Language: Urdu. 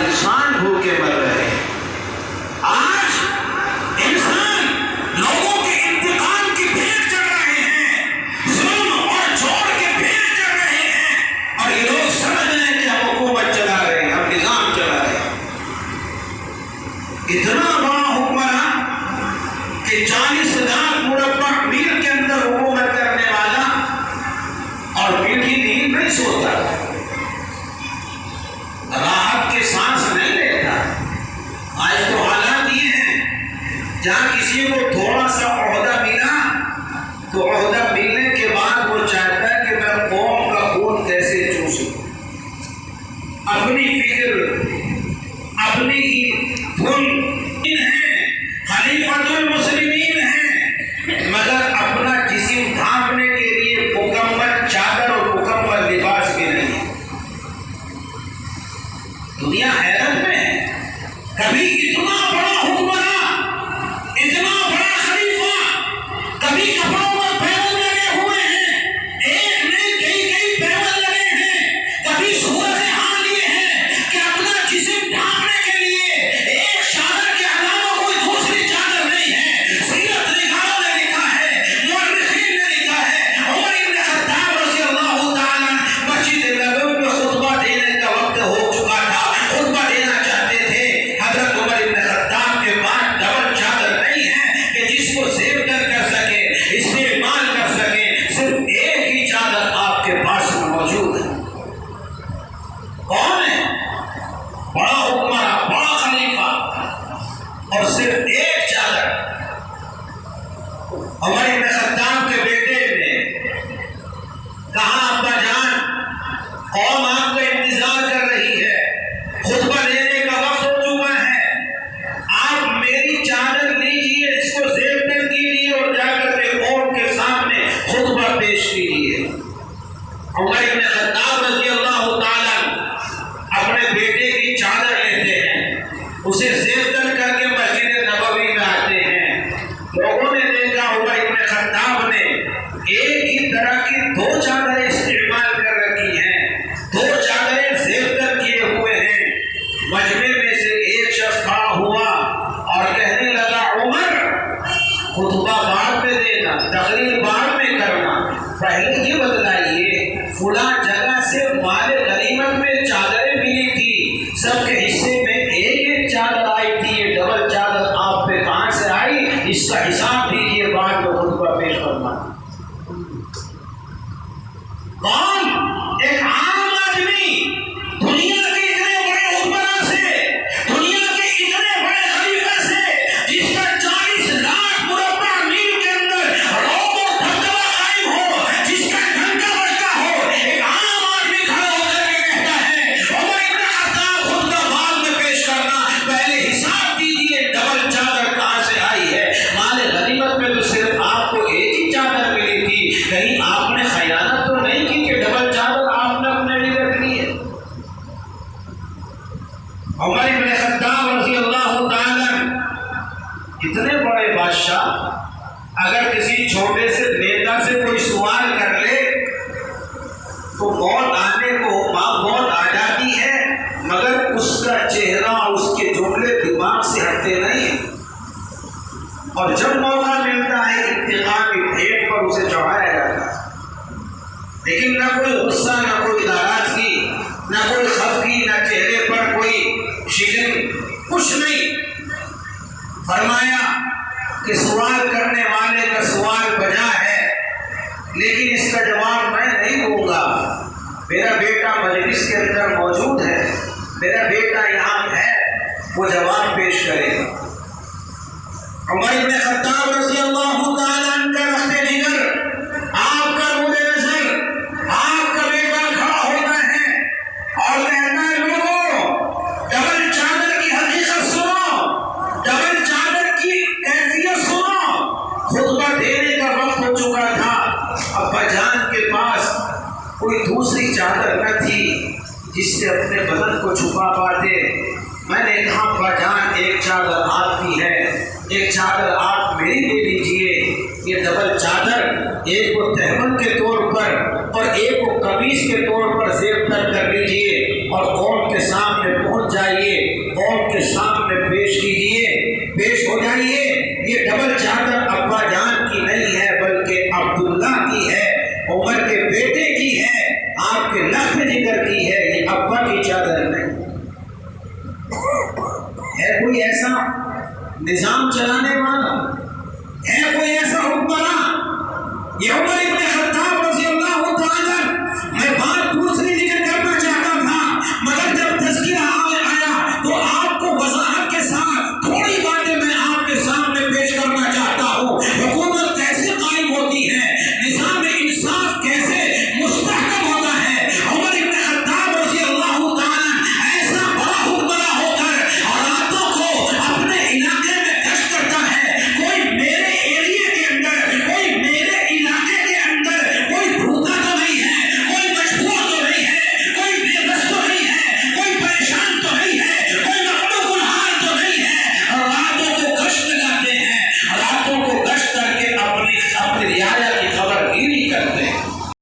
انسان بھوکے مر رہے ہیں۔ آج انسان لوگوں کے انتقام کی بھیٹ چڑھ رہے ہیں، ظلم اور جوڑ کے بھیٹ چڑھ رہے ہیں، اور یہ لوگ سمجھ رہے ہیں کہ ہم حکومت چلا رہے ہیں، ہم نظام چلا رہے ہیں۔ اتنا بڑا حکمران کہ 40,000 مربع میل کے اندر حکومت کرنے والا، اور میٹھی نیند نہیں سوتا، راحت کے سانس نہیں لیتا۔ آج تو حالات یہ ہیں جہاں کسی کو تھوڑا سا عہدہ ملا تو عہدہ ملنے کے بعد وہ چاہتا ہے کہ میں قوم کا خون کیسے چوسوں، اپنی فکر اپنی ہی دھن ہے، خلیفۃ المسلمین ہے، مگر اپنا جسم ڈھانپنے کے لیے مکمل چادر اور مکمل لباس بھی نہیں ہے۔ دنیا حیرت میں ہے، کبھی اتنا بڑا حکمران، اتنا بڑا خلیفہ، کبھی کپڑوں پر پیبند لگے ہوئے ہیں، ایک نہیں کئی پیبند لگے ہیں، کبھی صورت حال یہ ہے کہ اپنا جسم ڈھانپنے کے لیے ایک چادر کے علاوہ کوئی دوسری چادر نہیں ہے۔ سیرت نگاروں نے لکھا ہے، مورخین نے لکھا ہے، عمر بن خطاب رضی اللہ تعالیٰ مسجد نبوی میں خطبہ دینے کا وقت ہو چکا تھا، خطبہ دینا چاہتے تھے۔ حضرت عمر بن خطاب کے پاس ڈبل چادر نہیں ہے کہ جس کو زیب کر سکے، استعمال کر سکے، صرف ایک ہی چادر آپ کے پاس موجود ہے۔ کون ہے؟ بڑا حکمران، بڑا خلیفہ، اور صرف ایک چادر۔ عمر بن خطاب کے بیٹے نے کہا، ابا جان، قوم آپ کا انتظار کر رہی ہے، خطبہ دینے کا وقت ہو چکا ہے، آپ میری چادر لیجیے، اس کو زیب کر دیجیے اور جا کر کے قوم کے سامنے خطبہ پیش کیجیے۔ عمر بن خطاب رضی اللہ تعالیٰ اپنے بیٹے کی چادر لیتے ہیں، اسے زیب کر کے مسجد نبوی میں آتے ہیں۔ لوگوں نے دیکھا عمر بن خطاب نے ایک ہی طرح کی 2 چادریں استعمال کر رکھی ہیں، 2 چادریں زیب کر کیے ہوئے ہیں۔ مجمع میں سے ایک شخص کھڑا ہوا اور کہنے لگا، عمر، خطبہ بعد میں دینا، تقریر بعد میں کرنا، پہلے یہ بتلائیے فلاں جگہ سے مال غنیمت میں چادریں ملی تھی، سب کے حصے میں ایک چادر آئی تھی، یہ ڈبل چادر آپ پہ کہاں سے آئی؟ اس کا حساب دیجیے، بعد میں خطبہ پیش کرنا۔ کون؟ ایک عام آدمی، دنیا کے اتنے بڑے حکمراں سے، دنیا کے اتنے بڑے خلیفہ سے، جس کا 40 لاکھ مربع میل کے اندر رعب اور دبدبہ قائم ہو، جس کا ڈنکا بجتا ہو، ایک عام آدمی کھڑا ہو کر کے کہتا ہے، عمر بن خطاب، خطبہ بعد میں پیش کرنا، پہلے حساب دیجیے ڈبل چادر کہاں سے آئی ہے؟ مال غنیمت میں تو صرف آپ کو ایک ہی چادر ملی تھی، کہیں آپ نے خیانت تو نہیں کی کہ ڈبل چادر آپ نے اپنے لیے رکھ لی ہے؟ عمر بن خطاب رضی اللہ تعالیٰ اتنے بڑے بادشاہ، اگر کسی چھوٹے سے نیتا سے کوئی سوال کر لے تو موت آ جاتی ہے، مگر اس کا چہرہ، اس کے جملے دماغ سے ہٹتے نہیں ہیں، اور جب موقع ملتا ہے انتقامی بھیٹ پر اسے چڑھایا جاتا ہے، لیکن نہ کوئی غصہ، نہ کوئی ناراضگی، نہ کوئی خفگی، نہ چہرے پر کوئی شکن، کچھ نہیں۔ فرمایا کہ سوال کرنے والے کا سوال بجا ہے، لیکن اس کا جواب میں نہیں دوں گا، میرا بیٹا مجلس کے اندر موجود ہے، میرا بیٹا یہاں ہے، وہ جواب پیش کرے گا۔ عمر بن خطاب رضی اللہ تعالیٰ عنہ کا رخت جگر، آپ کا نور نظر، آپ کا بیٹا کھڑا ہوتا ہے اور کہتا ہے، لوگوں، ڈبل چادر کی حقیقت سنو، ڈبل چادر کی کیفیت سنو۔ خطبہ دینے کا وقت ہو چکا تھا، ابا جان کے پاس کوئی دوسری چادر نہ تھی جس سے اپنے بدن کو چھپا پاتے۔ میں نے کہا، ابا جان، ایک چادر آپ کی ہے، ایک چادر آپ میری لے لیجئے۔ یہ ڈبل چادر ایک کو تہمن کے طور پر اور ایک کو قمیص کے طور پر زیب تر کر لیجئے اور قوم کے سامنے پہنچ جائیے۔ جائیے، قوم کے سامنے پیش کیجیے، پیش ہو جائیے، یہ ڈبل چادر ابا جان کی نہیں ہے بلکہ عبداللہ کی ہے، عمر کے بیٹے کی ہے، آپ کے لفظ ذکر کی ہے، یہ ابا کی چادر نہیں ہے۔ کوئی ایسا نظام چلانے والا ہے، کوئی ایسا حکمراں، یہ عمر